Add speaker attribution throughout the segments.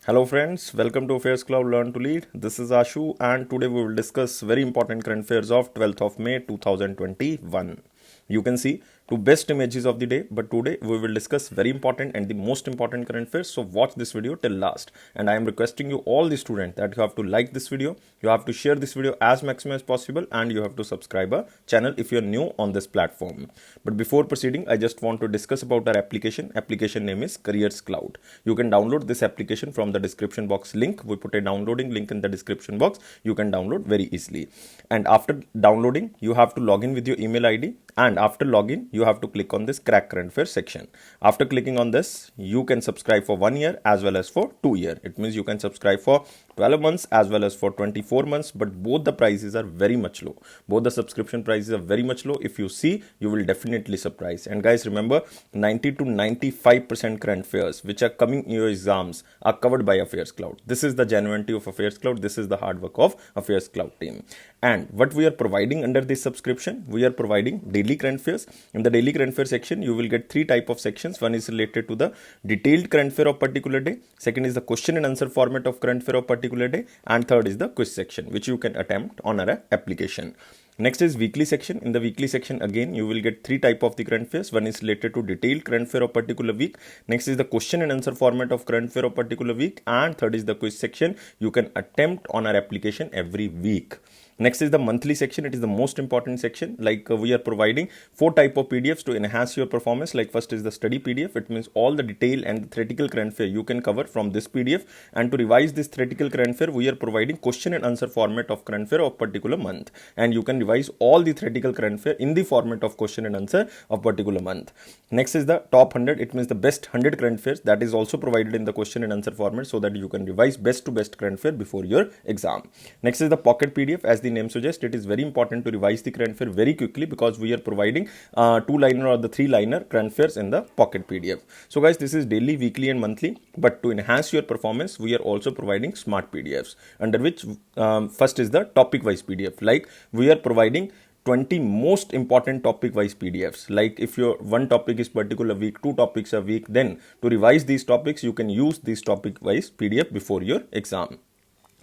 Speaker 1: Hello friends, welcome to Affairs Cloud Learn to Lead. This is Ashu and today we will discuss very important current affairs of 12th of May 2021. You can see two best images of the day, but today we will discuss very important and the most important current affairs. So watch this video till last. And I am requesting you all the students that you have to like this video, you have to share this video as maximum as possible, and you have to subscribe our channel if you are new on this platform. But before proceeding, I just want to discuss about our application. Application name is Careers Cloud. You can download this application from the description box link. We put a downloading link in the description box. You can download very easily. And after downloading, you have to log in with your email ID. And after login, you have to click on this Crack Current Affairs section. After clicking on this, you can subscribe for 1 year as well as for 2 years. It means you can subscribe for 12 months as well as for 24 months, but both the prices are very much low. Both the subscription prices are very much low. If you see, you will definitely surprise. And guys, remember 90 to 95% current affairs which are coming in your exams are covered by Affairs Cloud. This is the genuinity of Affairs Cloud. This is the hard work of Affairs Cloud team. And what we are providing under this subscription, we are providing daily current affairs. In the daily current affairs section, you will get three type of sections. One is related to the detailed current affair of particular day. Second is the question and answer format of current affair of particular day. And third is the quiz section, which you can attempt on our application. Next is weekly section. In the weekly section, again, you will get three type of the current affairs. One is related to detailed current affair of particular week. Next is the question and answer format of current affair of particular week. And third is the quiz section. You can attempt on our application every week. Next is the monthly section. It is the most important section. Like we are providing four type of PDFs to enhance your performance. Like first is the study PDF. It means all the detail and the theoretical current affair you can cover from this PDF. And to revise this theoretical current affair, we are providing question and answer format of current affair of particular month. And you can revise all the theoretical current affair in the format of question and answer of particular month. Next is the top 100. It means the best 100 current affairs that is also provided in the question and answer format so that you can revise best to best current affair before your exam. Next is the pocket PDF. As the name suggests, it is very important to revise the current affair very quickly because we are providing two-liner or the three-liner current affairs in the pocket PDF. So guys, this is daily, weekly and monthly, but to enhance your performance, we are also providing smart PDFs, under which first is the topic-wise PDF. Like we are providing 20 most important topic-wise PDFs. Like if your one topic is particular week, two topics a week, then to revise these topics, you can use these topic-wise PDF before your exam.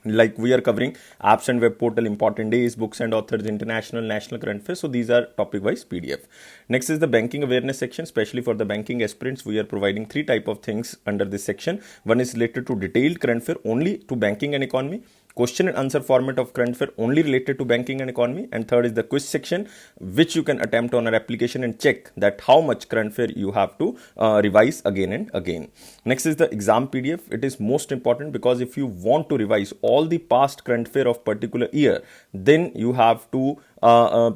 Speaker 1: Like we are covering apps and web portal, important days, books and authors, international, national current affairs. So these are topic wise PDF. Next is the banking awareness section. Especially for the banking aspirants, we are providing three type of things under this section. One is related to detailed current affair only to banking and economy. Question and answer format of current affair only related to banking and economy. And third is the quiz section, which you can attempt on our application and check that how much current affair you have to revise again and again. Next is the exam PDF. It is most important because if you want to revise all the past current affair of particular year, then you have to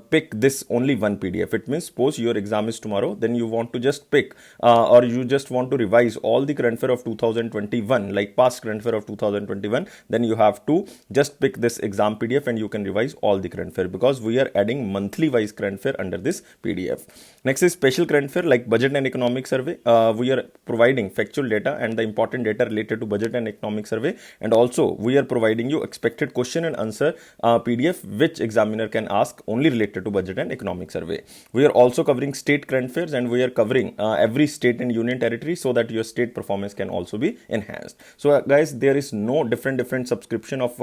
Speaker 1: pick this only one PDF. It means suppose your exam is tomorrow, then you want to just pick or you just want to revise all the current affair of 2021, like past current affair of 2021, then you have to just pick this exam PDF and you can revise all the current affair because we are adding monthly wise current affair under this PDF. Next is special current affair like budget and economic survey. We are providing factual data and the important data related to budget and economic survey, and also we are providing you expected question and answer PDF which examiner can ask only related to budget and economic survey. We are also covering state current affairs and we are covering every state and union territory so that your state performance can also be enhanced. So guys, there is no different subscription of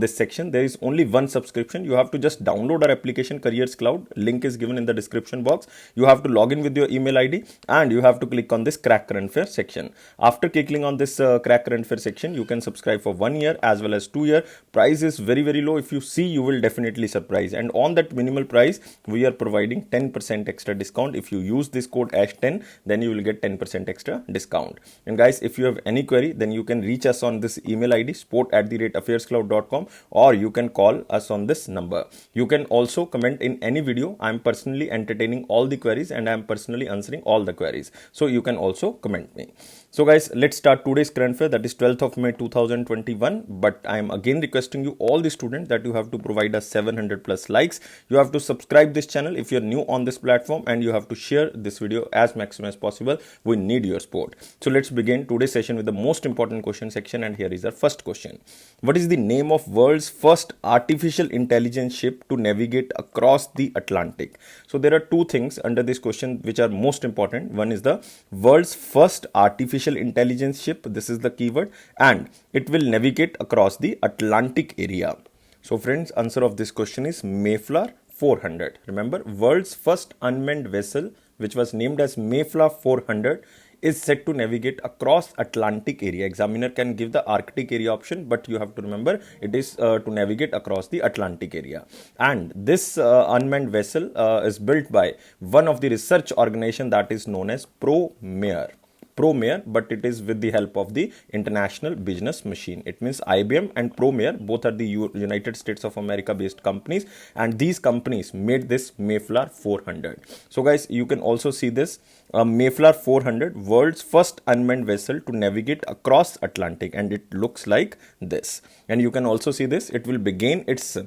Speaker 1: this section. There is only one subscription. You have to just download our application Careers Cloud. Link is given in the description box. You have to log in with your email ID and you have to click on this Crack Current Affair section. After clicking on this Crack Current Affair section, you can subscribe for 1 year as well as 2 year. Price is very low. If you see, you will definitely surprise. And on that minimal price, we are providing 10% extra discount. If you use this code ASH10, then you will get 10% extra discount. And guys, if you have any query, then you can reach us on this email ID support@affairscloud.com, or you can call us on this number. You can also comment in any video. I am personally entertaining all the queries and I am personally answering all the queries. So you can also comment me. So guys, let's start today's current affair, that is 12th of May 2021. But I am again requesting you all the students that you have to provide us 700 plus likes. You have to subscribe this channel if you're new on this platform, and you have to share this video as maximum as possible. We need your support. So let's begin today's session with the most important question section, and here is our first question. What is the name of world's first artificial intelligence ship to navigate across the Atlantic? So there are two things under this question which are most important. One is the world's first artificial intelligence ship. This is the keyword, and it will navigate across the Atlantic area. So friends, answer of this question is Mayflower 400. Remember, world's first unmanned vessel, which was named as Mayflower 400, is set to navigate across Atlantic area. Examiner can give the Arctic area option, but you have to remember it is to navigate across the Atlantic area. And this unmanned vessel is built by one of the research organization that is known as ProMare, but it is with the help of the International Business Machine. It means IBM and ProMare, both are the United States of America based companies, and these companies made this Mayflower 400. So guys, you can also see this Mayflower 400, world's first unmanned vessel to navigate across Atlantic, and it looks like this. And you can also see this, it will begin its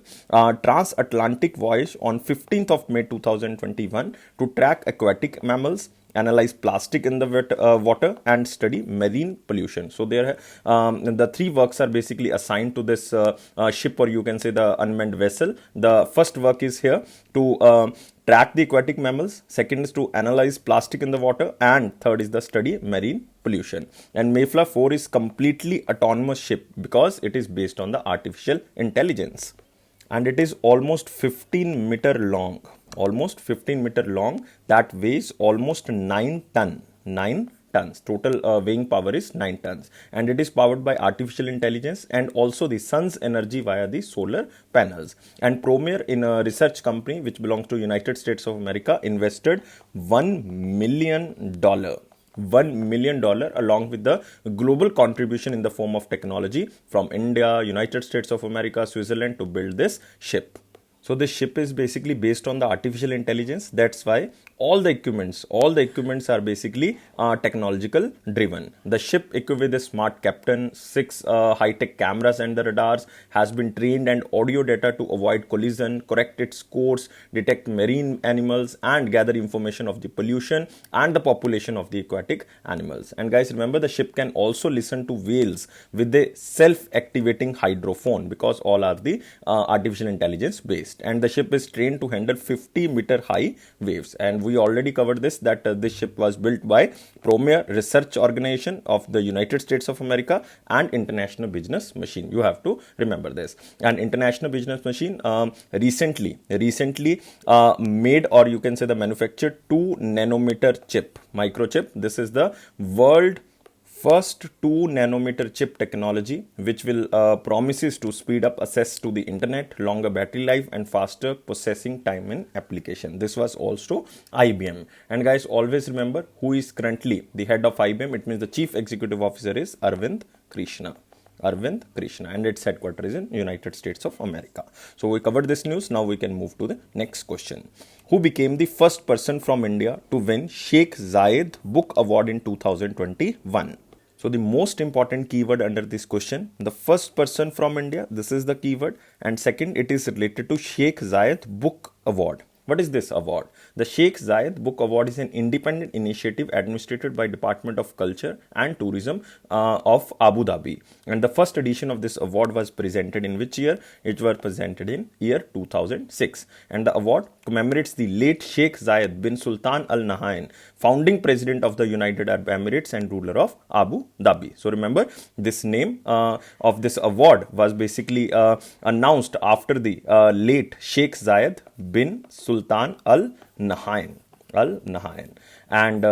Speaker 1: transatlantic voyage on 15th of May 2021 to track aquatic mammals, analyze plastic in the water, and study marine pollution. So there the three works are basically assigned to this ship, or you can say the unmanned vessel. The first work is here to track the aquatic mammals, second is to analyze plastic in the water, and third is the study marine pollution. And Mayflower 4 is completely autonomous ship because it is based on the artificial intelligence, and it is almost 15-meter long. Almost 15-meter long, that weighs almost 9 tons. Total weighing power is 9 tons, and it is powered by artificial intelligence and also the sun's energy via the solar panels. And ProMare, in a research company which belongs to United States of America, invested $1 million along with the global contribution in the form of technology from India, United States of America, Switzerland to build this ship. So this ship is basically based on the artificial intelligence. That's why all the equipments are basically technological driven. The ship, equipped with a smart captain, 6 high-tech cameras and the radars, has been trained and audio data to avoid collision, correct its course, detect marine animals, and gather information of the pollution and the population of the aquatic animals. And guys, remember, the ship can also listen to whales with a self-activating hydrophone, because all are the artificial intelligence based. And the ship is trained to handle 50-meter high waves. And we already covered this, that this ship was built by ProMare Research Organization of the United States of America and International Business Machine. You have to remember this. And International Business Machine recently made, or you can say the manufactured, 2 nanometer chip, microchip. This is the world first 2 nanometer chip technology, which will promises to speed up access to the internet, longer battery life, and faster processing time in application. This was also IBM. And guys, always remember who is currently the head of IBM. It means the chief executive officer is Arvind Krishna, and its headquarters is in United States of America. So we covered this news. Now we can move to the next question. Who became the first person from India to win Sheikh Zayed Book Award in 2021? So the most important keyword under this question, the first person from India, this is the keyword. And second, it is related to Sheikh Zayed Book Award. What is this award? The Sheikh Zayed Book Award is an independent initiative administered by Department of Culture and Tourism of Abu Dhabi. And the first edition of this award was presented in which year? It was presented in year 2006. And the award commemorates the late Sheikh Zayed bin Sultan Al Nahyan, founding president of the United Arab Emirates and ruler of Abu Dhabi. So remember, this name of this award was basically announced after the late Sheikh Zayed bin Sultan Al Nahyan. And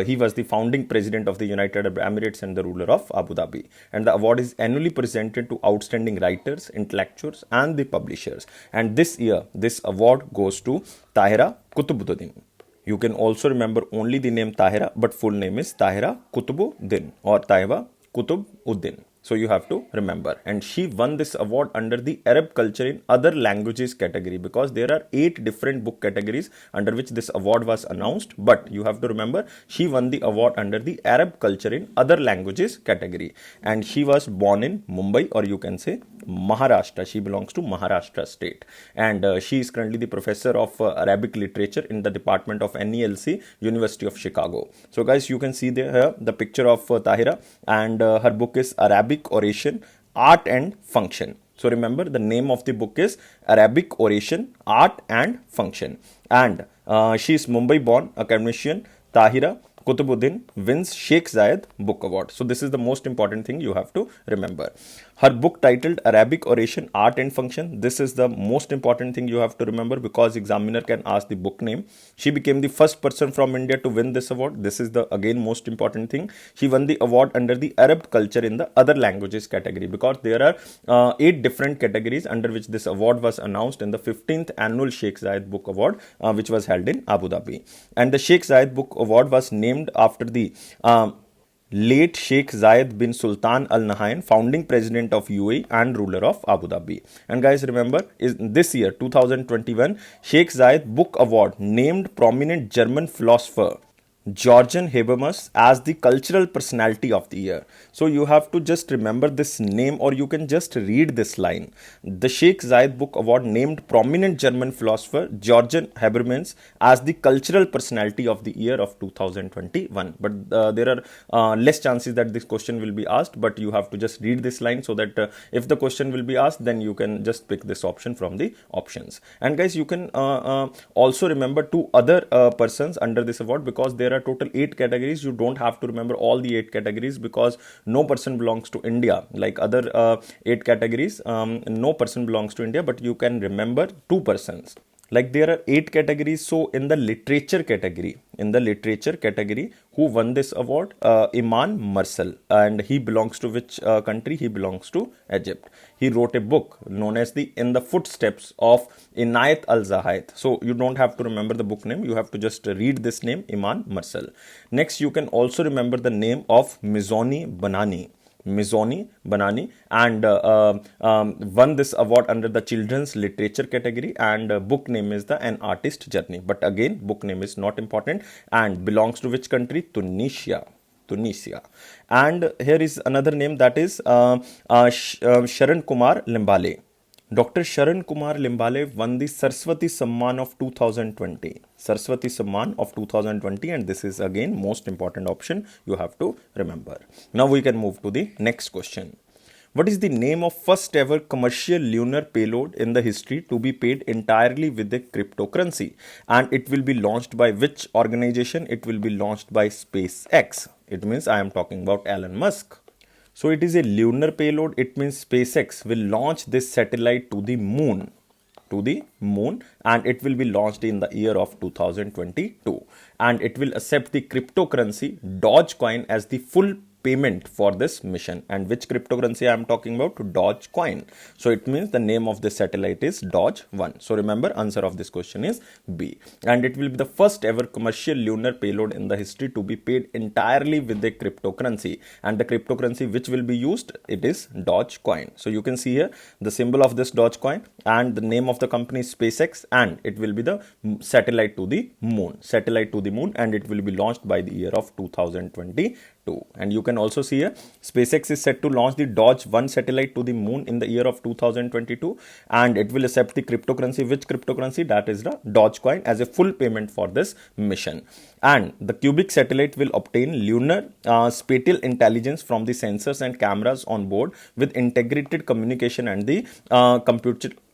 Speaker 1: he was the founding president of the United Arab Emirates and the ruler of Abu Dhabi. And the award is annually presented to outstanding writers, intellectuals, and the publishers. And this year, this award goes to Tahira Kutubuddin. You can also remember only the name Tahira, but full name is Tahira Kutubuddin or Tahira Kutubuddin. So you have to remember. And she won this award under the Arab culture in other languages category, because there are 8 different book categories under which this award was announced. But you have to remember, she won the award under the Arab culture in other languages category. And she was born in Mumbai, or you can say Maharashtra. She belongs to Maharashtra state. And she is currently the professor of Arabic literature in the department of NELC, University of Chicago. So guys, you can see there the picture of Tahira, and her book is Arabic Oration, Art and Function. So remember, the name of the book is Arabic Oration, Art and Function. And she is Mumbai born academician Tahira Kutubuddin wins Sheikh Zayed Book Award. So this is the most important thing you have to remember. Her book titled Arabic Oration, Art and Function. This is the most important thing you have to remember, because examiner can ask the book name. She became the first person from India to win this award. This is the again most important thing. She won the award under the Arab culture in the other languages category, because there are 8 different categories under which this award was announced in the 15th annual Sheikh Zayed Book Award, which was held in Abu Dhabi. And the Sheikh Zayed Book Award was named after the late Sheikh Zayed bin Sultan Al Nahyan, founding president of UAE and ruler of Abu Dhabi. And guys, remember, this year 2021, Sheikh Zayed Book Award named prominent German philosopher Jürgen Habermas as the cultural personality of the year. So you have to just remember this name, or you can just read this line. The Sheikh Zayed Book Award named prominent German philosopher Jürgen Habermas as the cultural personality of the year of 2021. But there are less chances that this question will be asked, but you have to just read this line, so that if the question will be asked, then you can just pick this option from the options. And guys, you can also remember 2 other persons under this award, because there are total 8 categories. You don't have to remember all the 8 categories, because no person belongs to India. Like other 8 categories, no person belongs to India, but you can remember 2 persons. Like there are 8 categories. So in the literature category, who won this award? Iman Marcel. And he belongs to which country? He belongs to Egypt. He wrote a book known as In the Footsteps of Inayat Al-Zahid. So you don't have to remember the book name. You have to just read this name, Iman Marcel. Next, you can also remember the name of Mizoni Banani, and won this award under the children's literature category, and book name is An Artist's Journey. But again, book name is not important, and belongs to which country? Tunisia. And here is another name, that is Sharan Kumar Limbale. Dr. Sharan Kumar Limbale won the Saraswati Samman of 2020. And this is again most important option you have to remember. Now we can move to the next question. What is the name of first ever commercial lunar payload in the history to be paid entirely with a cryptocurrency? And it will be launched by which organization? It will be launched by SpaceX. It means I am talking about Elon Musk. So it is a lunar payload. It means SpaceX will launch this satellite to the moon, and it will be launched in the year of 2022, and it will accept the cryptocurrency Dogecoin as the full payment for this mission. And which cryptocurrency I am talking about? Dogecoin. So it means the name of the satellite is Doge1. So remember, answer of this question is B. And it will be the first ever commercial lunar payload in the history to be paid entirely with a cryptocurrency. And the cryptocurrency which will be used, it is Dogecoin. So you can see here the symbol of this Dogecoin, and the name of the company is SpaceX, and it will be the satellite to the moon, and it will be launched by the year of 2022. And you can also see here SpaceX is set to launch the Doge1 satellite to the moon in the year of 2022, and it will accept the cryptocurrency. Which cryptocurrency? That is the Dogecoin, as a full payment for this mission. And the Cubic satellite will obtain lunar spatial intelligence from the sensors and cameras on board, with integrated communication and the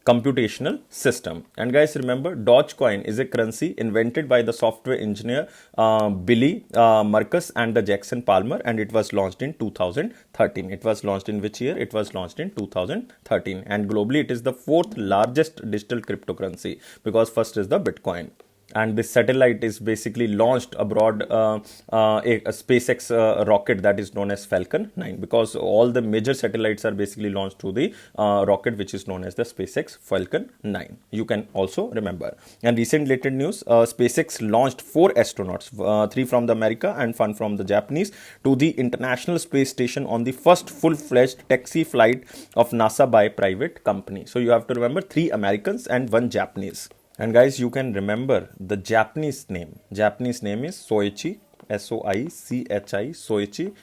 Speaker 1: computational system. And guys, remember, Dogecoin is a currency invented by the software engineer Billy Marcus and the Jackson Palmer, and it was launched in 2013. It was launched in which year? It was launched in 2013. And globally, it is the 4th largest digital cryptocurrency, because first is the Bitcoin. and this satellite is basically launched abroad a SpaceX rocket that is known as Falcon 9, because all the major satellites are basically launched through the rocket which is known as the SpaceX Falcon 9. You can also remember. And recent related news, SpaceX launched 4 astronauts, 3 from the America and 1 from the Japanese, to the International Space Station on the first full-fledged taxi flight of NASA by private company. So you have to remember 3 Americans and 1 Japanese. And guys, you can remember the Japanese name. Japanese name is Soichi, Soichi, Soichi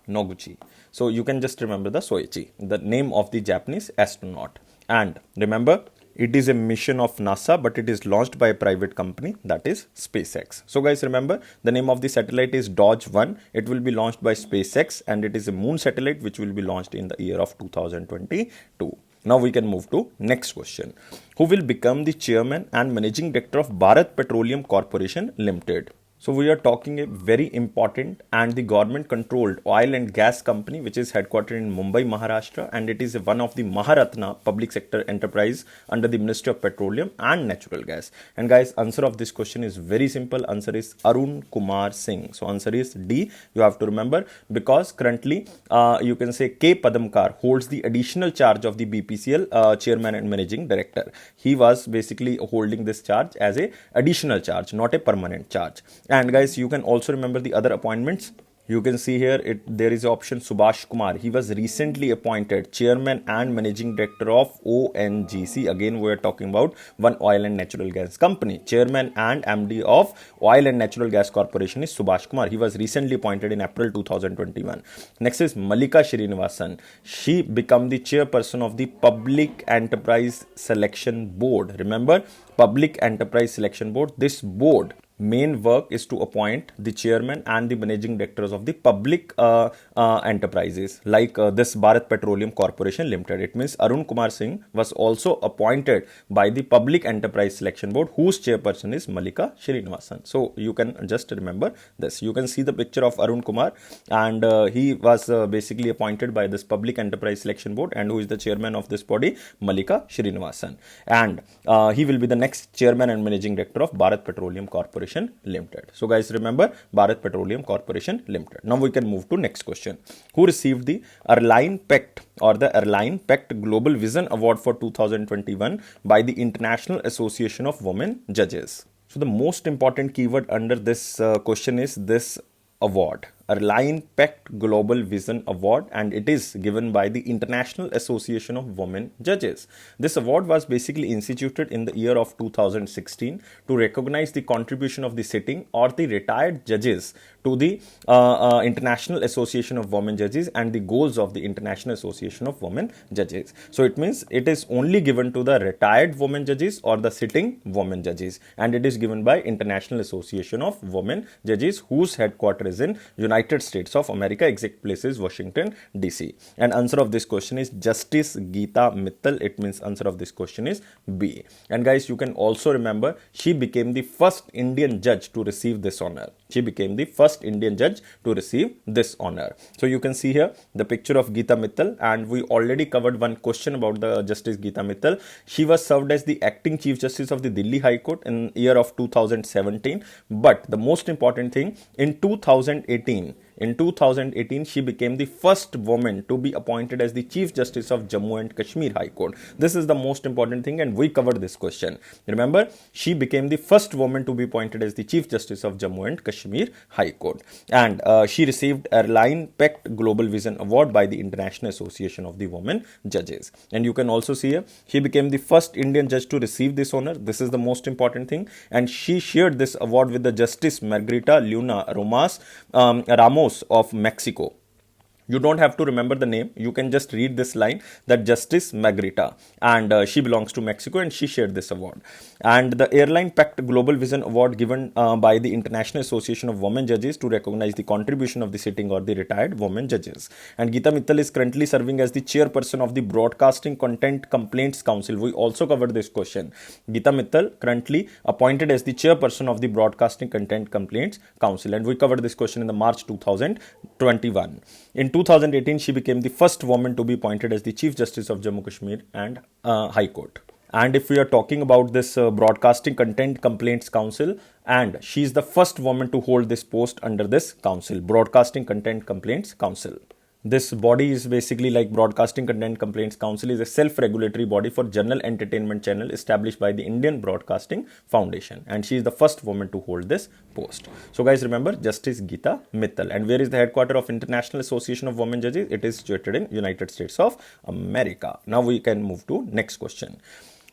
Speaker 1: Noguchi. So you can just remember the Soichi, the name of the Japanese astronaut. And remember, it is a mission of NASA, but it is launched by a private company, that is SpaceX. So guys, remember, the name of the satellite is Dodge 1. It will be launched by SpaceX, and it is a moon satellite which will be launched in the year of 2022. Now we can move to next question. Who will become the chairman and managing director of Bharat Petroleum Corporation Limited? So we are talking a very important and the government controlled oil and gas company which is headquartered in Mumbai, Maharashtra, and it is one of the Maharatna public sector enterprise under the Ministry of Petroleum and Natural Gas. And guys, answer of this question is very simple. Answer is Arun Kumar Singh. So answer is D. You have to remember, because currently you can say K. Padamkar holds the additional charge of the BPCL chairman and managing director. He was basically holding this charge as a additional charge, not a permanent charge. And guys, you can also remember the other appointments. You can see here, there is the option Subhash Kumar. He was recently appointed chairman and managing director of ONGC. Again, we are talking about one oil and natural gas company. Chairman and MD of Oil and Natural Gas Corporation is Subhash Kumar. He was recently appointed in April 2021. Next is Malika Srinivasan. She became the chairperson of the Public Enterprise Selection Board. Remember, Public Enterprise Selection Board. This board main work is to appoint the chairman and the managing directors of the public enterprises like this Bharat Petroleum Corporation Limited. It means Arun Kumar Singh was also appointed by the Public Enterprise Selection Board, whose chairperson is Malika Srinivasan. So you can just remember this. You can see the picture of Arun Kumar, and he was basically appointed by this Public Enterprise Selection Board, and who is the chairman of this body? Malika Srinivasan. And he will be the next chairman and managing director of Bharat Petroleum Corporation Limited. So guys, remember, Bharat Petroleum Corporation Limited. Now we can move to next question. Who received the Airline Pact or the Airline Pact Global Vision Award for 2021 by the International Association of Women Judges? So the most important keyword under this question is this award, Airline Pact Global Vision Award, and it is given by the International Association of Women Judges. This award was basically instituted in the year of 2016 to recognize the contribution of the sitting or the retired judges to the International Association of Women Judges and the goals of the International Association of Women Judges. So it means it is only given to the retired women judges or the sitting women judges, and it is given by International Association of Women Judges, whose headquarters is in United States of America, exact place is Washington DC. And answer of this question is Justice Geeta Mittal. It means answer of this question is B. And guys, you can also remember, she became the first Indian judge to receive this honor. She became the first Indian judge to receive this honor. So you can see here the picture of Geeta Mittal, and we already covered one question about the Justice Geeta Mittal. She was served as the acting Chief Justice of the Delhi High Court in year of 2017. But the most important thing, in 2018, she became the first woman to be appointed as the Chief Justice of Jammu and Kashmir High Court. This is the most important thing, and we covered this question. Remember, she became the first woman to be appointed as the Chief Justice of Jammu and Kashmir High Court. And she received Airline Pact Global Vision Award by the International Association of the Women Judges. And you can also see here, she became the first Indian judge to receive this honor. This is the most important thing. And she shared this award with the Justice Margarita Luna Ramos of Mexico. You don't have to remember the name. You can just read this line, that Justice Margarita, and she belongs to Mexico, and she shared this award. And the Airline Pact Global Vision Award given by the International Association of Women Judges to recognize the contribution of the sitting or the retired women judges. And Geeta Mittal is currently serving as the chairperson of the Broadcasting Content Complaints Council. We also covered this question. Geeta Mittal currently appointed as the chairperson of the Broadcasting Content Complaints Council, and we covered this question in the March 2021. In 2018, she became the first woman to be appointed as the Chief Justice of Jammu Kashmir and High Court. And if we are talking about this Broadcasting Content Complaints Council, and she is the first woman to hold this post under this council, Broadcasting Content Complaints Council. This body is basically like Broadcasting Content Complaints Council is a self-regulatory body for general entertainment channel established by the Indian Broadcasting Foundation, and she is the first woman to hold this post. So guys, remember Justice Geeta Mittal. And where is the headquarter of International Association of Women Judges? It is situated in United States of America. Now we can move to next question.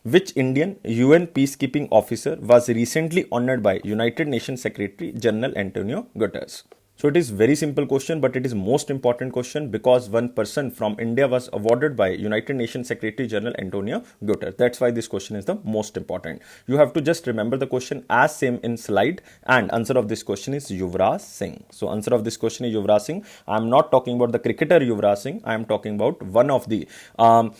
Speaker 1: Which Indian UN peacekeeping officer was recently honored by United Nations Secretary General Antonio Guterres? So it is very simple question, but it is most important question because one person from India was awarded by United Nations Secretary General Antonio Guterres. That's why this question is the most important. You have to just remember the question as same in slide, and answer of this question is Yuvraj Singh. So answer of this question is Yuvraj Singh. I am not talking about the cricketer Yuvraj Singh. I am talking about one of the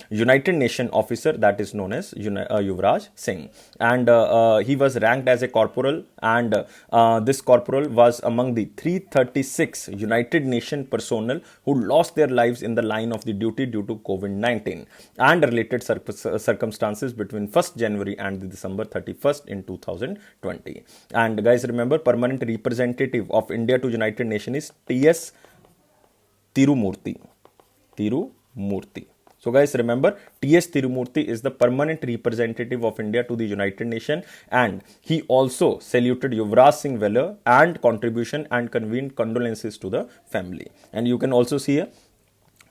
Speaker 1: United Nations officer that is known as Yuvraj Singh, and he was ranked as a corporal, and this corporal was among the 336 United Nations personnel who lost their lives in the line of the duty due to COVID-19 and related circumstances between 1st January and December 31st in 2020. And guys, remember, permanent representative of India to United Nations is T.S. Tirumurti. So guys, remember, T.S. Tirumurti is the permanent representative of India to the United Nations, and he also saluted Yuvraj Singh valor and contribution and convened condolences to the family. And you can also see here,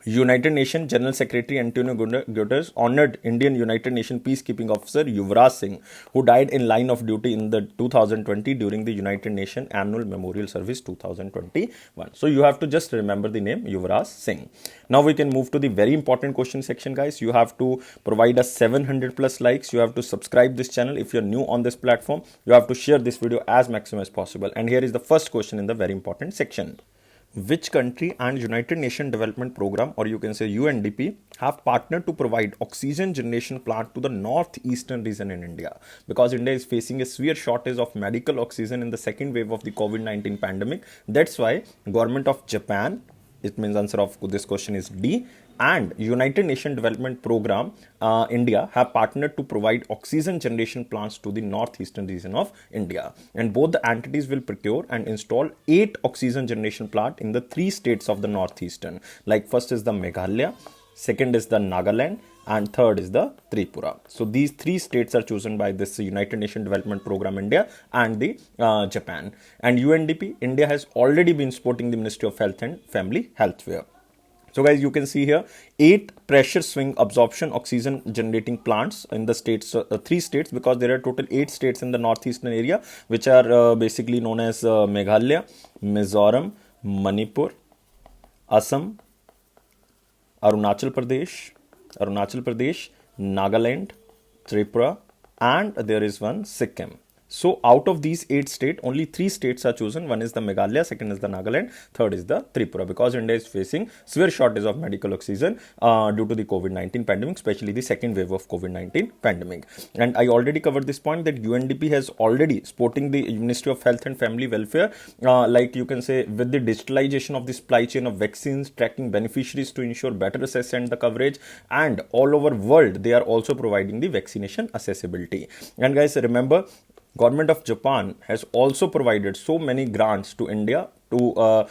Speaker 1: United Nations General Secretary Antonio Guterres honored Indian United Nations peacekeeping officer Yuvraj Singh, who died in line of duty in the 2020 during the United Nations Annual Memorial Service 2021. So you have to just remember the name Yuvraj Singh. Now we can move to the very important question section, guys. You have to provide us 700 plus likes. You have to subscribe this channel if you're new on this platform. You have to share this video as maximum as possible. And here is the first question in the very important section. Which country and United Nations Development Program, or you can say UNDP, have partnered to provide oxygen generation plant to the northeastern region in India? Because India is facing a severe shortage of medical oxygen in the second wave of the COVID-19 pandemic. That's why government of Japan, it means answer of this question is D, and United Nations Development Program India have partnered to provide oxygen generation plants to the northeastern region of India. And both the entities will procure and install 8 oxygen generation plants in the 3 states of the northeastern. Like first is the Meghalaya, second is the Nagaland, and third is the Tripura. So these 3 states are chosen by this United Nations Development Program India and the Japan. And UNDP, India has already been supporting the Ministry of Health and Family Welfare. So guys, you can see here 8 pressure swing absorption oxygen generating plants in the states, 3 states, because there are total 8 states in the northeastern area, which are basically known as Meghalaya, Mizoram, Manipur, Assam, Arunachal Pradesh, Nagaland, Tripura, and there is one Sikkim. So out of these 8 states, only 3 states are chosen. One is the Meghalaya, second is the Nagaland, third is the Tripura, because India is facing severe shortage of medical oxygen due to the COVID-19 pandemic, especially the second wave of COVID-19 pandemic. And I already covered this point that UNDP has already supporting the Ministry of Health and Family Welfare, like you can say, with the digitalization of the supply chain of vaccines, tracking beneficiaries to ensure better access and the coverage, and all over world they are also providing the vaccination accessibility. And guys, remember, Government of Japan has also provided so many grants to India to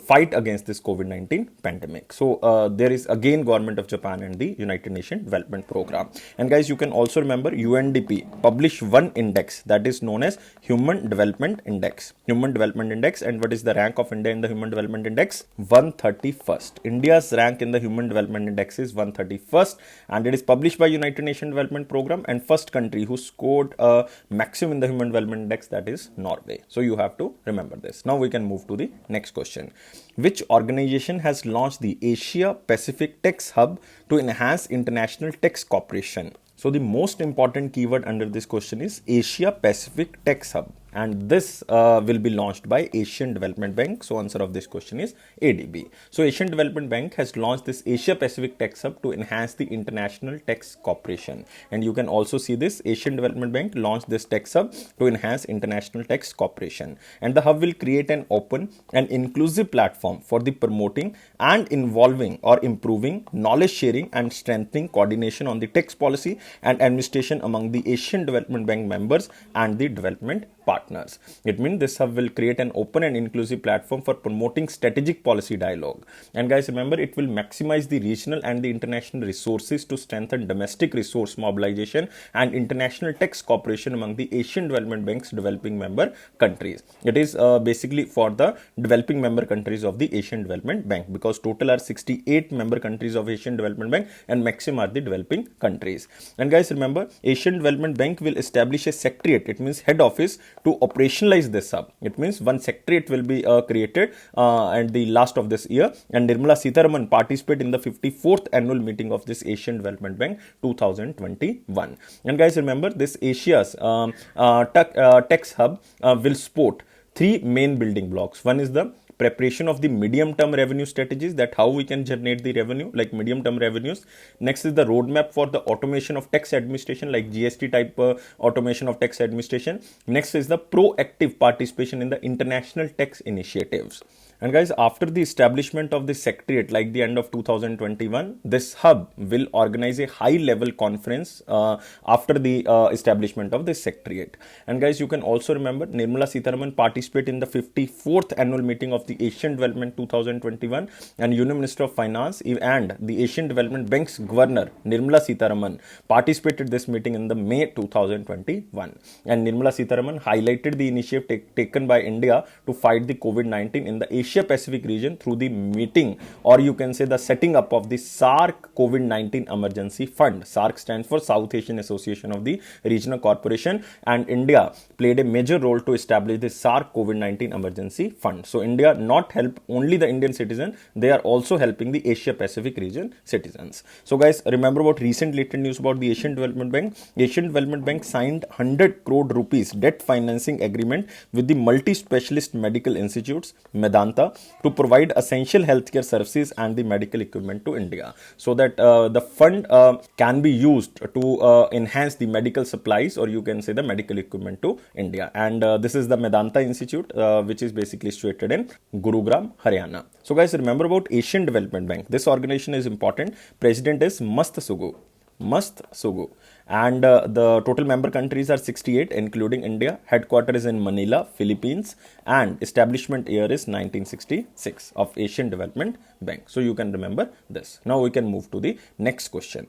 Speaker 1: fight against this COVID-19 pandemic. So there is again Government of Japan and the United Nations Development Program. And guys, you can also remember UNDP published one index that is known as Human Development Index. And what is the rank of India in the Human Development Index? 131st. India's rank in the Human Development Index is 131st, and it is published by United Nations Development Program, and first country who scored a maximum in the Human Development Index, that is Norway. So you have to remember this. Now we can move to the next question. Which organization has launched the Asia Pacific Tax Hub to enhance international tax cooperation? So the most important keyword under this question is Asia Pacific Tax Hub. and this will be launched by Asian Development Bank. So answer of this question is ADB. So Asian Development Bank has launched this Asia Pacific Tax Hub to enhance the international tax cooperation. And you can also see this Asian Development Bank launched this tax hub to enhance international tax cooperation. And the hub will create an open and inclusive platform for the promoting and involving or improving knowledge sharing and strengthening coordination on the tax policy and administration among the Asian Development Bank members and the development partners. It means this hub will create an open and inclusive platform for promoting strategic policy dialogue. And guys, remember, it will maximize the regional and the international resources to strengthen domestic resource mobilization and international tax cooperation among the Asian Development Bank's developing member countries. It is basically for the developing member countries of the Asian Development Bank, because total are 68 member countries of Asian Development Bank and maximum are the developing countries. And guys, remember, Asian Development Bank will establish a secretariat, it means head office, to operationalize this hub. It means one secretariat will be created at the last of this year, and Nirmala Sitharaman participate in the 54th annual meeting of this Asian Development Bank 2021. And guys, remember, this Asia's tax hub will support three main building blocks. One is the preparation of the medium term revenue strategies, that how we can generate the revenue, like medium term revenues. Next is the roadmap for the automation of tax administration, like GST type automation of tax administration. Next is the proactive participation in the international tax initiatives. And guys, after the establishment of the secretariat, like the end of 2021, this hub will organize a high level conference after the establishment of this secretariat. And guys, you can also remember Nirmala Sitharaman participate in the 54th annual meeting of the Asian Development 2021, and Union Minister of Finance and the Asian Development Bank's governor Nirmala Sitharaman participated this meeting in the May 2021. And Nirmala Sitharaman highlighted the initiative taken by India to fight the COVID-19 in the Asia Pacific region through the meeting, or you can say the setting up of the SAARC COVID-19 Emergency Fund. SAARC stands for South Asian Association of the Regional Corporation, and India played a major role to establish the SAARC COVID-19 Emergency Fund. So India not help only the Indian citizen, they are also helping the Asia Pacific region citizens. So guys, remember about recent latest news about the Asian Development Bank. Asian Development Bank signed 100 crore rupees debt financing agreement with the multi-specialist medical institutes Medanta to provide essential healthcare services and the medical equipment to India, so that the fund can be used to enhance the medical supplies, or you can say the medical equipment to India. And this is the Medanta Institute, which is basically situated in Gurugram, Haryana. So guys, remember about Asian Development Bank. This organization is important. President is Mast Sugu. And the total member countries are 68, including India. Headquarters is in Manila, Philippines, and establishment year is 1966 of Asian Development Bank. So you can remember this. Now we can move to the next question.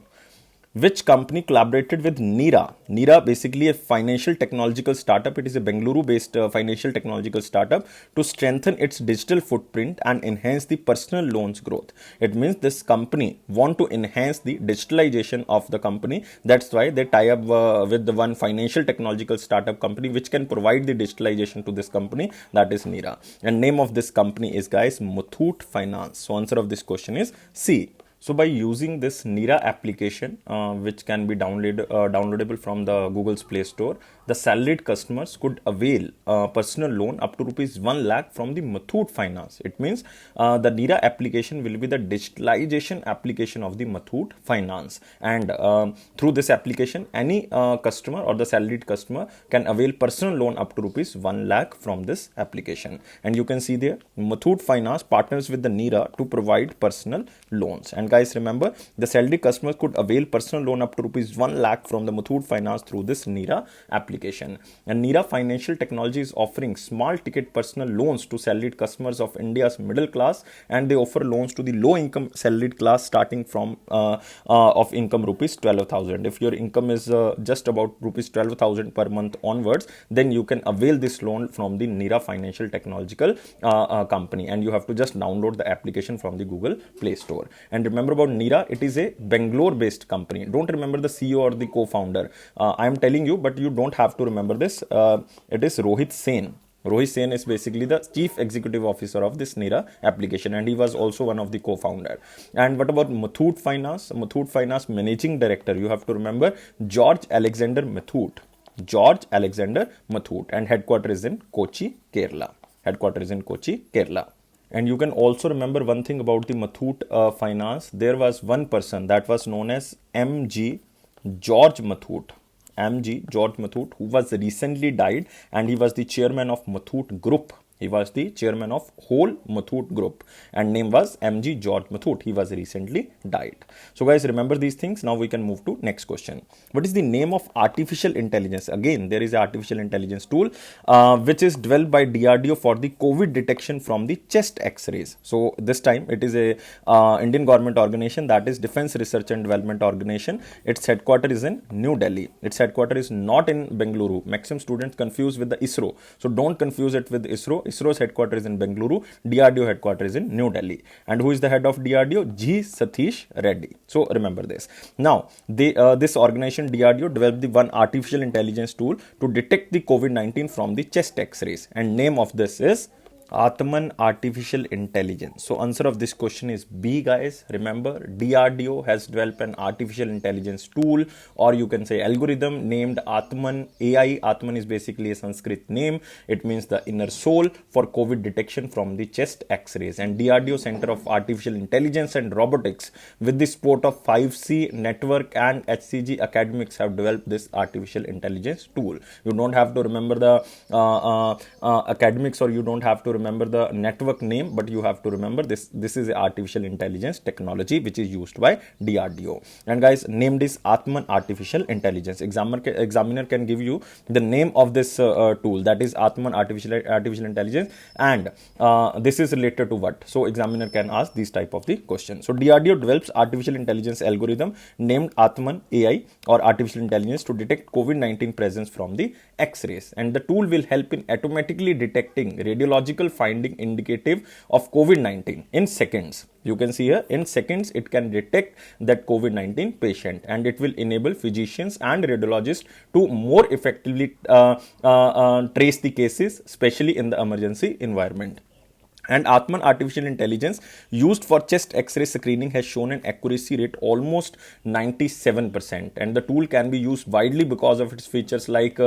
Speaker 1: Which company collaborated with Nira? Nira, basically a financial technological startup. It is a Bengaluru-based financial technological startup to strengthen its digital footprint and enhance the personal loans growth. It means this company want to enhance the digitalization of the company. That's why they tie up with the one financial technological startup company which can provide the digitalization to this company. That is Nira. And name of this company is, guys, Muthoot Finance. So answer of this question is C. So by using this Nira application, which can be downloadable from the Google's Play Store, the salaried customers could avail personal loan up to rupees 1 lakh from the Muthoot Finance. It means the Nira application will be the digitalization application of the Muthoot Finance. And through this application, any customer or the salaried customer can avail personal loan up to rupees 1 lakh from this application. And you can see there, Muthoot Finance partners with the Nira to provide personal loans. And guys, remember, the salaried customers could avail personal loan up to rupees 1 lakh from the Muthoot Finance through this Nira application. And Nira Financial Technology is offering small ticket personal loans to salaried customers of India's middle class, and they offer loans to the low income salaried class starting from of income rupees 12,000. If your income is just about rupees 12,000 per month onwards, then you can avail this loan from the Nira Financial Technological company, and you have to just download the application from the Google Play Store. And remember about Nira, it is a Bangalore based company. Don't remember the CEO or the co-founder. I am telling you, but you don't have to remember this. It is Rohit Sen. Rohit Sen is basically the chief executive officer of this Nira application, and he was also one of the co-founder. And what about Muthoot Finance? Muthoot Finance managing director, you have to remember George Alexander Muthoot. George Alexander Muthoot, and headquarter is in Kochi, Kerala. Headquarter is in Kochi, Kerala. And you can also remember one thing about the Muthoot Finance. There was one person that was known as M.G. George Muthoot. M.G. George Muthoot, who was recently died, and he was the chairman of Muthoot Group. He was the chairman of whole Muthoot Group, and name was M.G. George Muthoot. He was recently died. So guys, remember these things. Now we can move to next question. What is the name of artificial intelligence? Again, there is an artificial intelligence tool which is developed by DRDO for the COVID detection from the chest X-rays. So this time it is a Indian government organization, that is Defense Research and Development Organization. Its headquarters is in New Delhi. Its headquarters is not in Bengaluru. Maximum students confuse with the ISRO. So don't confuse it with ISRO. ISRO's headquarters is in Bengaluru, DRDO headquarters is in New Delhi. And who is the head of DRDO? G. Satish Reddy. So remember this. Now, this organization DRDO developed the one artificial intelligence tool to detect the COVID-19 from the chest X-rays. And name of this is Atman Artificial Intelligence. So answer of this question is B, guys. Remember, DRDO has developed an artificial intelligence tool, or you can say algorithm, named Atman AI. Atman is basically a Sanskrit name. It means the inner soul, for COVID detection from the chest X-rays. And DRDO Center of Artificial Intelligence and Robotics, with the support of 5C Network and HCG Academics, have developed this artificial intelligence tool. You don't have to remember the academics, or you don't have to remember the network name, but you have to remember this is a artificial intelligence technology which is used by DRDO. And guys, named is Atman Artificial Intelligence. Examiner can give you the name of this tool, that is Atman Artificial Intelligence, and this is related to what? So examiner can ask these type of the question. So DRDO develops artificial intelligence algorithm named Atman AI, or artificial intelligence, to detect COVID-19 presence from the X-rays, and the tool will help in automatically detecting radiological finding indicative of COVID-19 in seconds. You can see here, in seconds it can detect that COVID-19 patient, and it will enable physicians and radiologists to more effectively trace the cases, especially in the emergency environment. And Atman Artificial Intelligence used for chest X-ray screening has shown an accuracy rate almost 97%, and the tool can be used widely because of its features like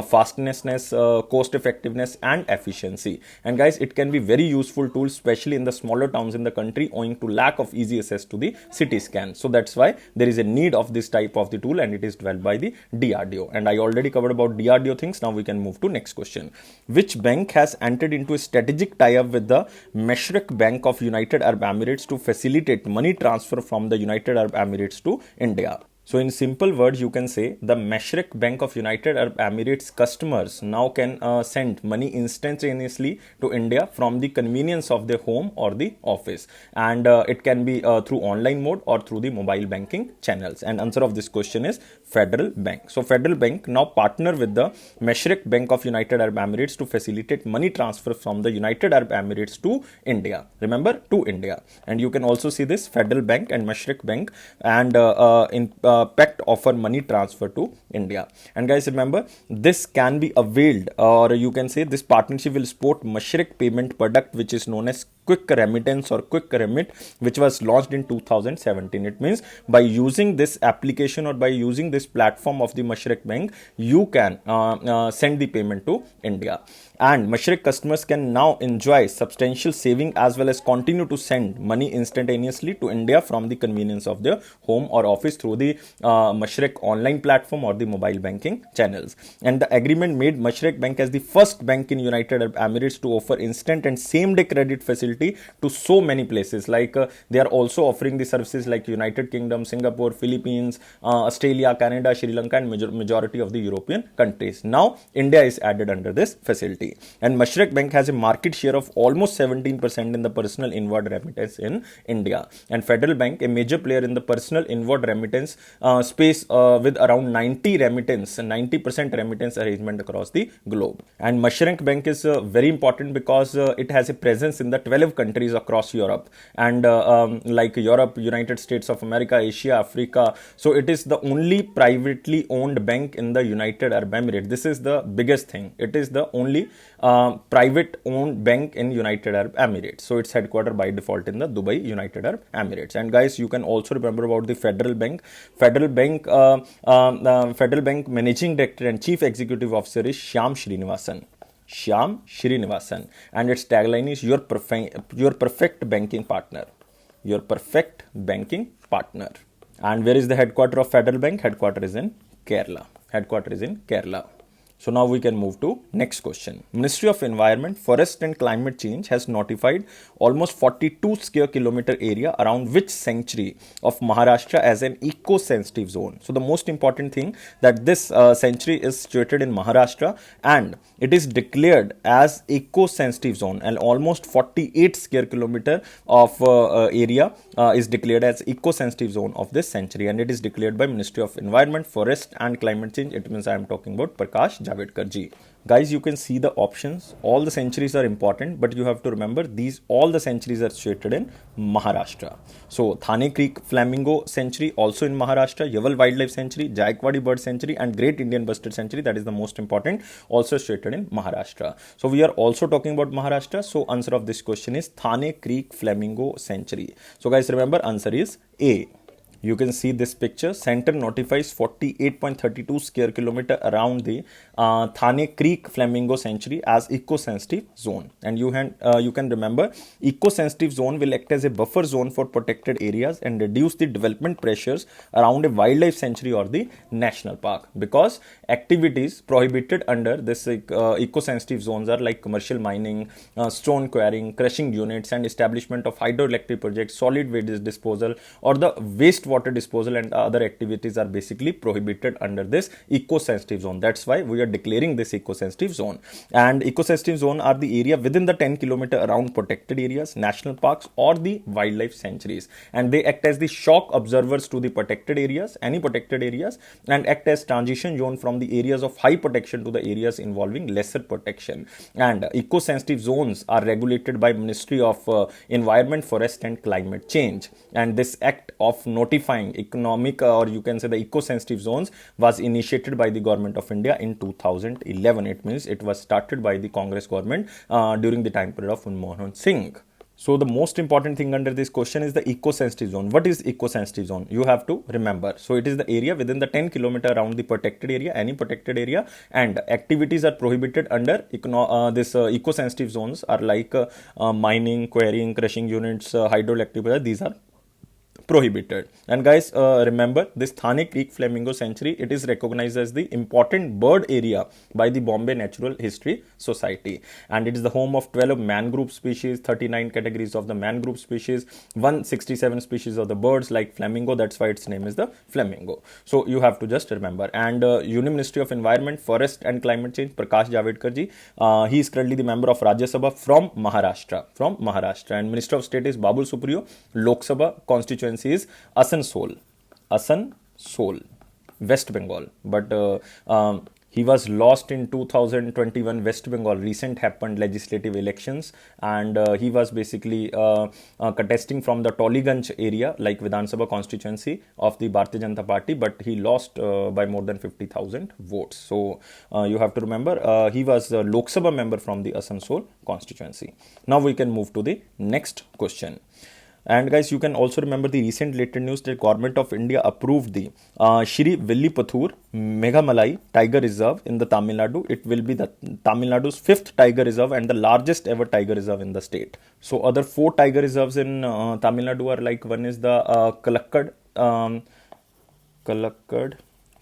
Speaker 1: fastness, cost effectiveness, and efficiency. And guys, it can be very useful tool, especially in the smaller towns in the country, owing to lack of easy access to the CT scan. So that's why there is a need of this type of the tool, and it is developed by the DRDO. And I already covered about DRDO things. Now we can move to next question. Which bank has entered into a strategic tie-up with the Mashreq Bank of United Arab Emirates to facilitate money transfer from the United Arab Emirates to India? So in simple words, you can say the Mashreq Bank of United Arab Emirates customers now can send money instantaneously to India from the convenience of their home or the office, and it can be through online mode or through the mobile banking channels. And answer of this question is Federal Bank. So Federal Bank now partner with the Mashreq Bank of United Arab Emirates to facilitate money transfer from the United Arab Emirates to India. Remember, to India. And you can also see this Federal Bank and Mashreq Bank, and in pact offer money transfer to India. And guys, remember, this can be availed, or you can say this partnership will support Mashreq payment product, which is known as Quick Remittance or Quick Remit, which was launched in 2017. It means by using this application or by using this platform of the Mashreq Bank, you can send the payment to India. And Mashreq customers can now enjoy substantial saving as well as continue to send money instantaneously to India from the convenience of their home or office through the Mashreq online platform or the mobile banking channels. And the agreement made Mashreq Bank as the first bank in United Arab Emirates to offer instant and same-day credit facility to so many places. Like they are also offering the services like United Kingdom, Singapore, Philippines, Australia, Canada, Sri Lanka, and majority of the European countries. Now India is added under this facility. And Mashreq Bank has a market share of almost 17% in the personal inward remittance in India. And Federal Bank, a major player in the personal inward remittance space with around 90% remittance arrangement across the globe. And Mashreq Bank is very important because it has a presence in the 12 35 countries across Europe, and like Europe, United States of America, Asia, Africa. So it is the only privately owned bank in the United Arab Emirates. This is the biggest thing. It is the only private owned bank in United Arab Emirates. So it's headquartered by default in the Dubai, United Arab Emirates. And guys, you can also remember about the Federal Bank. Federal Bank Managing Director and Chief Executive Officer is Shyam Srinivasan. Shyam Srinivasan, and its tagline is your perfect banking partner. Your perfect banking partner. And where is the headquarter of Federal Bank? Headquarter is in Kerala. Headquarter is in Kerala. So now we can move to next question. Ministry of Environment, Forest and Climate Change has notified almost 42 square kilometer area around which sanctuary of Maharashtra as an eco-sensitive zone. So the most important thing that this sanctuary is situated in Maharashtra and it is declared as eco-sensitive zone, and almost 48 square kilometer of area is declared as eco-sensitive zone of this sanctuary, and it is declared by Ministry of Environment, Forest and Climate Change. It means I am talking about Prakash Javadekar ji. Guys, you can see the options. All the sanctuaries are important, but you have to remember all the sanctuaries are situated in Maharashtra. So Thane Creek Flamingo Sanctuary also in Maharashtra, Yaval Wildlife Sanctuary, Jaikwadi Bird Sanctuary and Great Indian Bustard Sanctuary, that is the most important, also situated in Maharashtra. So we are also talking about Maharashtra. So answer of this question is Thane Creek Flamingo Sanctuary. So guys, remember answer is A. You can see this picture. Center notifies 48.32 square kilometer around the Thane Creek Flamingo Sanctuary as eco-sensitive zone. And you can remember, eco-sensitive zone will act as a buffer zone for protected areas and reduce the development pressures around a wildlife sanctuary or the national park, because activities prohibited under this eco-sensitive zones are like commercial mining, stone quarrying, crushing units and establishment of hydroelectric projects, solid waste disposal or the wastewater disposal and other activities are basically prohibited under this eco-sensitive zone. That's why we are declaring this eco-sensitive zone. And eco-sensitive zone are the area within the 10 kilometer around protected areas, national parks or the wildlife sanctuaries, and they act as the shock observers to the protected areas, any protected areas, and act as transition zone from the areas of high protection to the areas involving lesser protection. And eco-sensitive zones are regulated by Ministry of Environment, Forest and Climate Change, and this act of notifying economic or you can say the eco-sensitive zones was initiated by the government of India in 2011. It means it was started by the Congress government during the time period of Manmohan Singh. So the most important thing under this question is the eco-sensitive zone. What is eco-sensitive zone? You have to remember. So it is the area within the 10 kilometer around the protected area, any protected area, and activities are prohibited under this eco-sensitive zones are like mining, quarrying, crushing units, hydroelectric, these are prohibited. And guys, remember this Thane Creek Flamingo Sanctuary, it is recognized as the important bird area by the Bombay Natural History Society, and it is the home of 12 mangrove species, 39 categories of the mangrove species, 167 species of the birds like flamingo. That's why its name is the flamingo. So you have to just remember. And Union Ministry of Environment, Forest and Climate Change, Prakash Javadekar ji, he is currently the member of Rajya Sabha from Maharashtra, and Minister of State is Babul Supriyo. Lok Sabha constituency is Asansol, West Bengal, but he was lost in 2021 West Bengal recent happened legislative elections, and he was basically contesting from the Toliganj area like Vidhan Sabha constituency of the Bharatiya Janata Party, but he lost by more than 50,000 votes. So you have to remember he was a Lok Sabha member from the Asansol constituency. Now we can move to the next question. And guys, you can also remember the recent later news that Government of India approved the Shri Villiputhur Meghamalai Tiger Reserve in the Tamil Nadu. It will be the Tamil Nadu's 5th tiger reserve and the largest ever tiger reserve in the state. So other 4 tiger reserves in Tamil Nadu are like, one is the Kalakkad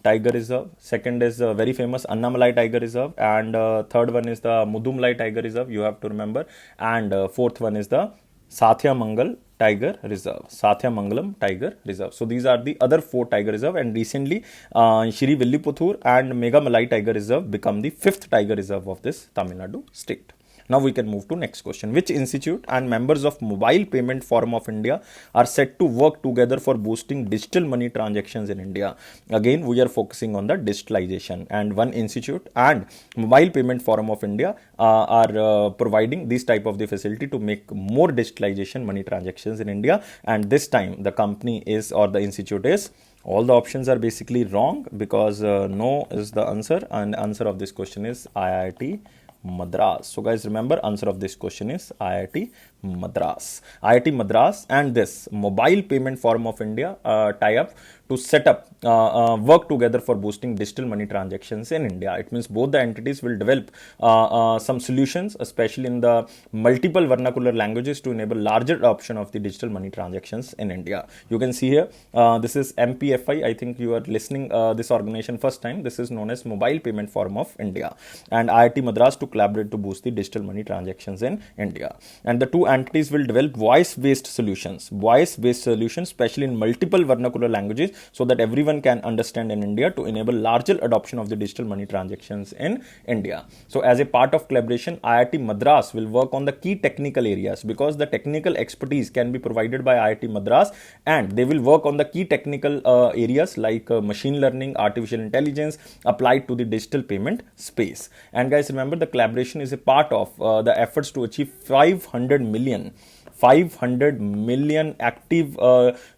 Speaker 1: Tiger Reserve, second is very famous Annamalai Tiger Reserve, and third one is the Mudumlai Tiger Reserve, you have to remember, and fourth one is the Sathyamangal Tiger Reserve, Sathyamangalam Tiger Reserve. So these are the other 4 tiger reserve, and recently Shri Villiputhur and Meghamalai Tiger Reserve become the 5th tiger reserve of this Tamil Nadu state. Now we can move to next question. Which institute and members of Mobile Payment Forum of India are set to work together for boosting digital money transactions in India? Again, we are focusing on the digitalization, and one institute and Mobile Payment Forum of India are providing this type of the facility to make more digitalization money transactions in India. And this time the company is, or the institute is, all the options are basically wrong, because no is the answer, and answer of this question is IIT Madras. So guys, remember, answer of this question is IIT Madras. IIT Madras and this Mobile Payment Forum of India tie up to set up work together for boosting digital money transactions in India. It means both the entities will develop some solutions, especially in the multiple vernacular languages, to enable larger adoption of the digital money transactions in India. You can see here, this is MPFI. I think you are listening this organization first time. This is known as Mobile Payment Forum of India, and IIT Madras to collaborate to boost the digital money transactions in India. And the two entities will develop voice-based solutions, especially in multiple vernacular languages, so that everyone can understand in India, to enable larger adoption of the digital money transactions in India. So as a part of collaboration, IIT Madras will work on the key technical areas, because the technical expertise can be provided by IIT Madras, and they will work on the key technical areas like machine learning, artificial intelligence applied to the digital payment space. And guys, remember, the collaboration is a part of the efforts to achieve 500 million active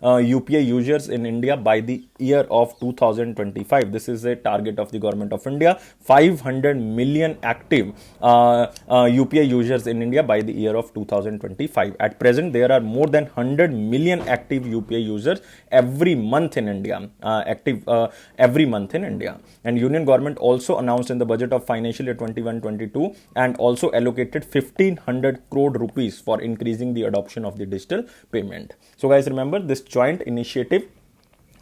Speaker 1: UPI users in India by the year of 2025. This is a target of the government of India. 500 million active UPI users in India by the year of 2025. At present, there are more than 100 million active UPI users every month in India. Every month in India. And Union government also announced in the budget of financial year 21-22 and also allocated 1500 crore rupees for increasing the adoption of the digital payment. So guys, remember, this joint initiative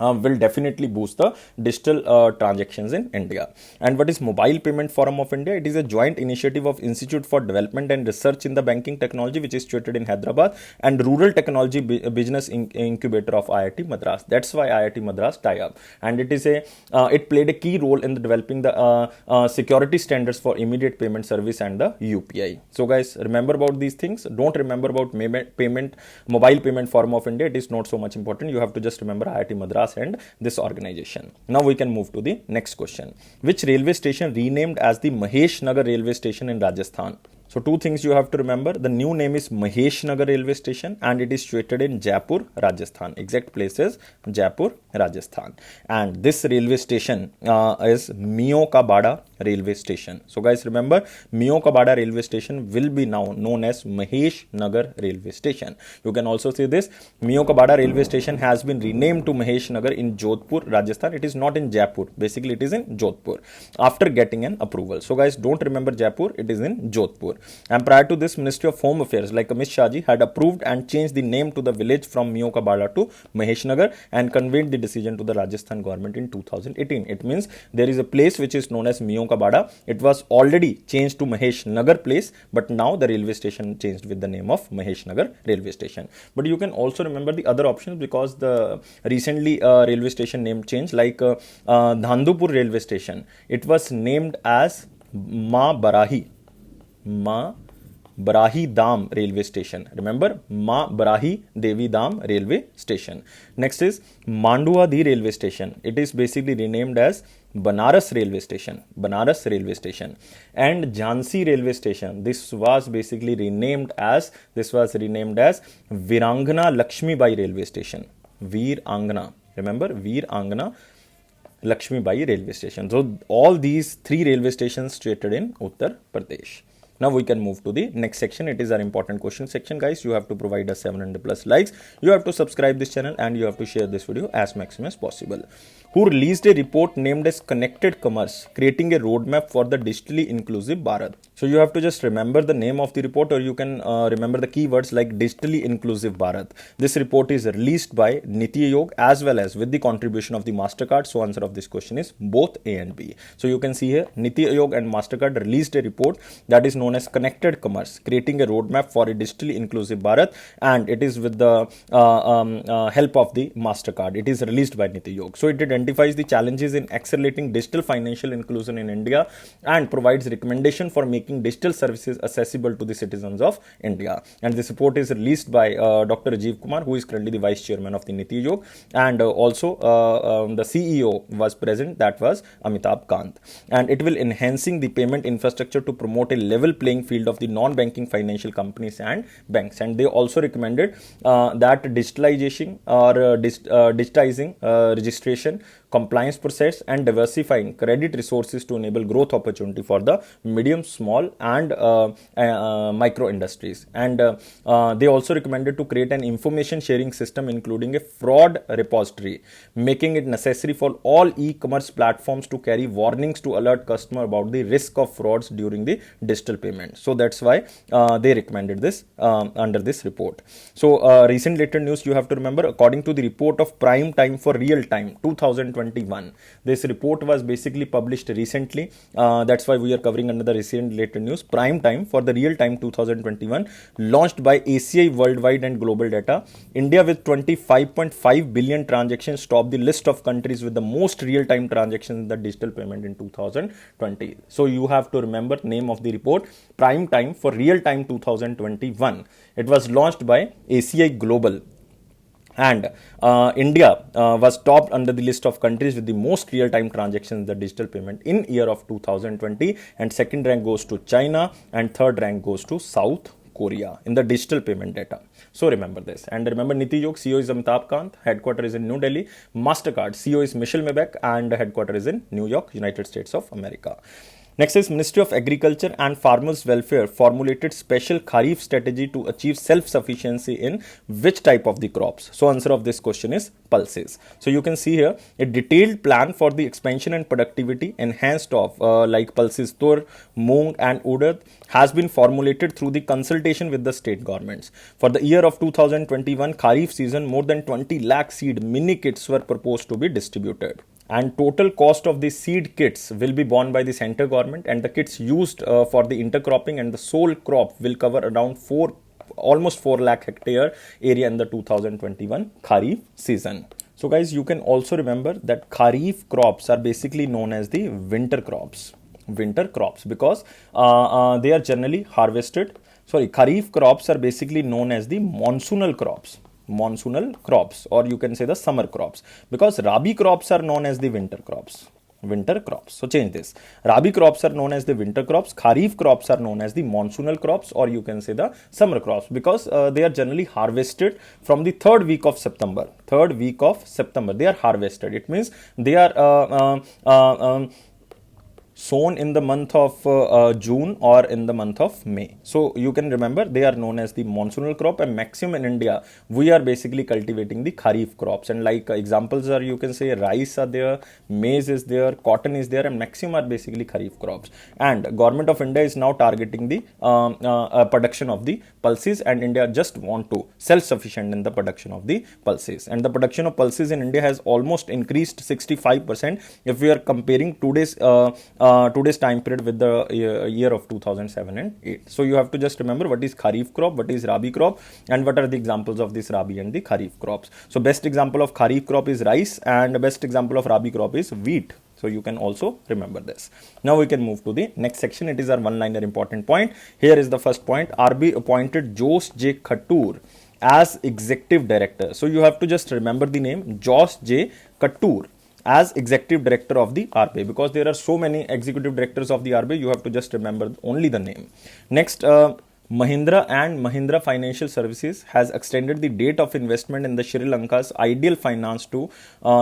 Speaker 1: will definitely boost the digital transactions in India. And what is Mobile Payment Forum of India? It is a joint initiative of Institute for Development and Research in the Banking Technology, which is situated in Hyderabad, and Rural Technology Business Incubator of IIT Madras. That's why IIT Madras tie up. And it is it played a key role in developing the security standards for immediate payment service and the UPI. So guys, remember about these things. Don't remember about Mobile Payment Forum of India. It is not so much important. You have to just remember IIT Madras and this organization. Now we can move to the next question. Which railway station renamed as the Mahesh Nagar railway station in Rajasthan? So two things you have to remember. The new name is Mahesh Nagar railway station, and it is situated in Jaipur, Rajasthan. Exact place is Jaipur, Rajasthan. And this railway station is Mio Ka Bada railway station. So guys, remember, Mio Ka Bada railway station will be now known as Mahesh Nagar railway station. You can also see this. Mio Ka Bada railway station has been renamed to Mahesh Nagar in Jodhpur, Rajasthan. It is not in Jaipur. Basically, it is in Jodhpur after getting an approval. So guys, don't remember Jaipur. It is in Jodhpur. And prior to this, Ministry of Home Affairs like Amit Shah ji had approved and changed the name to the village from Mio Ka Bada to Mahesh Nagar and conveyed the decision to the Rajasthan government in 2018. It means there is a place which is known as Mio Ka Bada. It was already changed to Mahesh Nagar place, but now the railway station changed with the name of Mahesh Nagar railway station. But you can also remember the other options, because the recently railway station name changed, like Dhandupur railway station. It was named as Ma Barahi Dam railway station. Remember, Ma Barahi Devi Dam railway station. Next is Manduadi railway station. It is basically renamed as Banaras railway station. And Jhansi railway station. This was basically renamed as Virangana Lakshmi Bai railway station. Virangana. Remember, Virangana Lakshmi Bai railway station. So all these three railway stations situated in Uttar Pradesh. Now we can move to the next section. It is our important question section, guys. You have to provide us 700 plus likes. You have to subscribe this channel, and you have to share this video as maximum as possible. Who released a report named as Connected Commerce, creating a roadmap for the digitally inclusive Bharat. So you have to just remember the name of the report, or you can remember the keywords like digitally inclusive Bharat. This report is released by Niti Aayog as well as with the contribution of the MasterCard. So answer of this question is both A and B. So you can see here, Niti Aayog and MasterCard released a report that is known known as Connected Commerce, creating a roadmap for a digitally inclusive Bharat, and it is with the help of the MasterCard. It is released by Niti Yog. So it identifies the challenges in accelerating digital financial inclusion in India and provides recommendation for making digital services accessible to the citizens of India. And this report is released by Dr. Rajiv Kumar, who is currently the vice chairman of the Niti Yog, and also the CEO was present, that was Amitabh Kant. And it will enhancing the payment infrastructure to promote a level playing field of the non-banking financial companies and banks. And they also recommended that digitalization or digitizing registration, compliance process, and diversifying credit resources to enable growth opportunity for the medium, small, and micro industries. And they also recommended to create an information sharing system, including a fraud repository, making it necessary for all e-commerce platforms to carry warnings to alert customer about the risk of frauds during the digital payment. So that's why they recommended this under this report. So recent later news, you have to remember, according to the report of Prime Time for Real Time 2021, this report was basically published recently. That's why we are covering under the recent later news. Prime Time for the Real Time 2021, launched by ACI Worldwide and Global Data. India with 25.5 billion transactions topped the list of countries with the most real-time transactions in the digital payment in 2020. So you have to remember name of the report, Prime Time for Real Time 2021. It was launched by ACI Global. And India was topped under the list of countries with the most real-time transactions in the digital payment in year of 2020. And second rank goes to China, and third rank goes to South Korea in the digital payment data. So remember this. And remember, Niti Yog CEO is Amitabh Kant, headquarters is in New Delhi. MasterCard CEO is Michelle Mebeck, and headquarters is in New York, United States of America. Next is Ministry of Agriculture and Farmers Welfare formulated special Kharif strategy to achieve self-sufficiency in which type of the crops? So answer of this question is pulses. So you can see here a detailed plan for the expansion and productivity enhanced of like pulses, tur, moong and urad has been formulated through the consultation with the state governments. For the year of 2021 Kharif season, more than 20 lakh seed mini kits were proposed to be distributed. And total cost of the seed kits will be borne by the center government, and the kits used for the intercropping and the sole crop will cover around almost 4 lakh hectare area in the 2021 Kharif season. So guys, you can also remember that Kharif crops are basically known as the winter crops because they are generally harvested. Kharif crops are basically known as the monsoonal crops, or you can say the summer crops, because Rabi crops are known as the winter crops. So change this. Rabi crops are known as the winter crops. Kharif crops are known as the monsoonal crops, or you can say the summer crops, because they are generally harvested from the third week of September. They are harvested. It means they are sown in the month of June or in the month of May. So you can remember they are known as the monsoonal crop, and maximum in India we are basically cultivating the Kharif crops. And like examples are, you can say rice are there, maize is there, cotton is there, and maximum are basically Kharif crops. And government of India is now targeting the production of the pulses, and India just want to self-sufficient in the production of the pulses. And the production of pulses in India has almost increased 65% if we are comparing today's time period with the year of 2007 and 8. So you have to just remember what is Kharif crop, what is Rabi crop, and what are the examples of this Rabi and the Kharif crops. So best example of Kharif crop is rice, and the best example of Rabi crop is wheat. So you can also remember this. Now we can move to the next section. It is our one-liner important point. Here is the first point. RBI appointed Josh J. Khattur as executive director. So you have to just remember the name Josh J. Khattur as executive director of the RBI, because there are so many executive directors of the RBI. You have to just remember only the name. Next, Mahindra and Mahindra Financial Services has extended the date of investment in the Sri Lanka's Ideal Finance to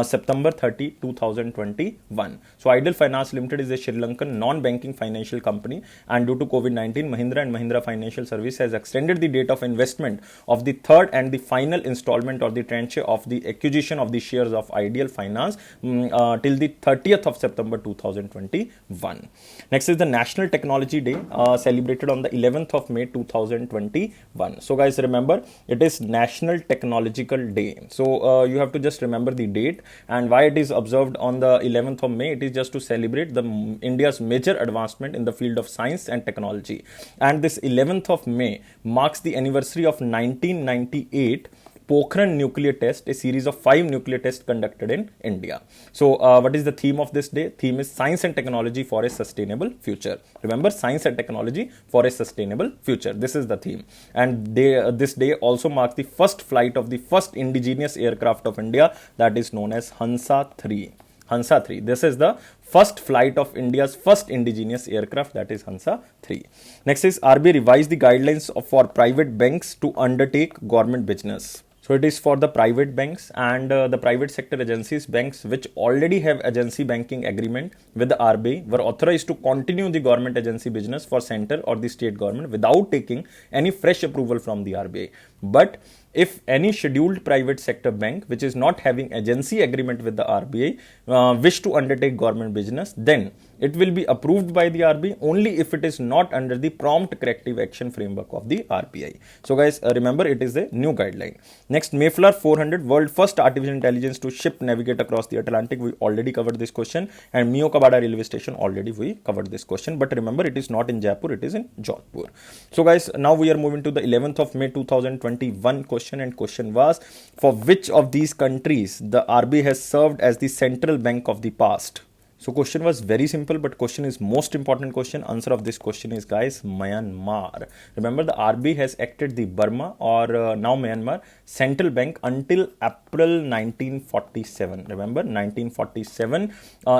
Speaker 1: September 30, 2021. So Ideal Finance Limited is a Sri Lankan non-banking financial company, and due to COVID-19, Mahindra and Mahindra Financial Service has extended the date of investment of the third and the final installment or the tranche of the acquisition of the shares of Ideal Finance till the 30th of September 2021. Next is the National Technology Day celebrated on the 11th of May 2021. So guys, remember, it is National Technological Day. So you have to just remember the date and why it is observed on the 11th of May. It is just to celebrate the India's major advancement in the field of science and technology. And this 11th of May marks the anniversary of 1998 Pokhran nuclear test, a series of 5 nuclear tests conducted in India. So what is the theme of this day? Theme is Science and Technology for a Sustainable Future. Remember, Science and Technology for a Sustainable Future. This is the theme. And this day also marks the first flight of the first indigenous aircraft of India, that is known as Hansa 3. Hansa 3. This is the first flight of India's first indigenous aircraft, that is Hansa 3. Next is RBI revised the guidelines for private banks to undertake government business. So it is for the private banks and the private sector agencies, banks which already have agency banking agreement with the RBI were authorized to continue the government agency business for center or the state government without taking any fresh approval from the RBI. But if any scheduled private sector bank which is not having agency agreement with the RBI wish to undertake government business, then it will be approved by the RBI only if it is not under the prompt corrective action framework of the RBI. So guys, remember, it is a new guideline. Next, Mayflower 400, world first artificial intelligence to ship navigate across the Atlantic. We already covered this question. And Mio Kabada railway station, already we covered this question. But remember, it is not in Jaipur, it is in Jodhpur. So guys, now we are moving to the 11th of May 2021 question, and question was, for which of these countries the RBI has served as the central bank of the past? So question was very simple, but question is most important question. Answer of this question is, guys, Myanmar. Remember, the RBI has acted the Burma or now Myanmar central bank until April 1947. Remember, 1947.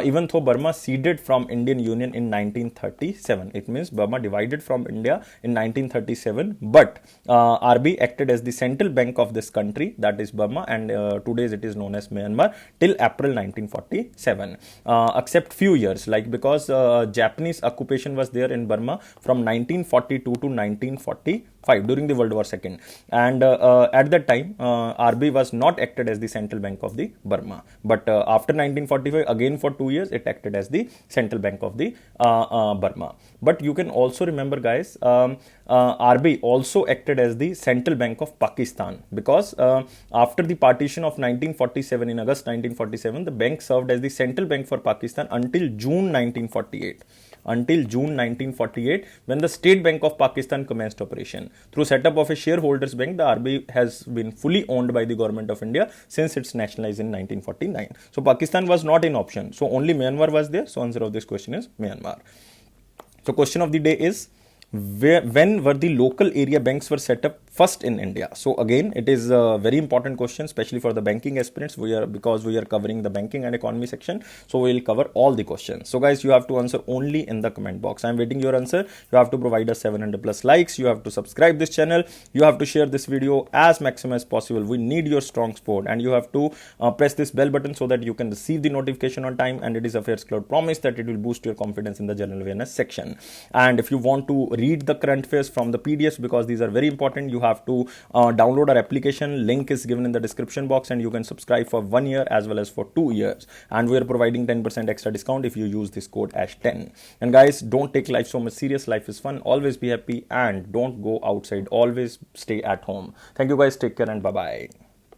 Speaker 1: Even though Burma ceded from Indian Union in 1937, it means Burma divided from India in 1937. But RBI acted as the central bank of this country, that is Burma, and today's it is known as Myanmar till April 1947. Except few years, like because Japanese occupation was there in Burma from 1942 to 1945 during the World War II, and at that time RBI was not acted as the central bank of the Burma, but after 1945 again for 2 years it acted as the central bank of the Burma. But you can also remember, guys, RBI also acted as the central bank of Pakistan, because after the partition of 1947, in August 1947, the bank served as the central bank for Pakistan until June 1948. Until June 1948, when the State Bank of Pakistan commenced operation. Through setup of a shareholders bank, the RBI has been fully owned by the government of India since it's nationalized in 1949. So Pakistan was not in option. So only Myanmar was there. So answer of this question is Myanmar. So question of the day is, when were the local area banks were set up first in India? So again, it is a very important question, especially for the banking aspirants. Because we are covering the banking and economy section, so we will cover all the questions. So guys, you have to answer only in the comment box. I am waiting your answer. You have to provide us 700 plus likes. You have to subscribe this channel. You have to share this video as maximum as possible. We need your strong support, and you have to press this bell button so that you can receive the notification on time. And it is Affairs Cloud promise that it will boost your confidence in the general awareness section. And if you want to read the current affairs from the PDFs, because these are very important, you have to download our application. Link is given in the description box, and you can subscribe for 1 year as well as for 2 years. And we are providing 10% extra discount if you use this code ASH10. And guys, don't take life so much serious. Life is fun. Always be happy and don't go outside. Always stay at home. Thank you guys. Take care and bye-bye.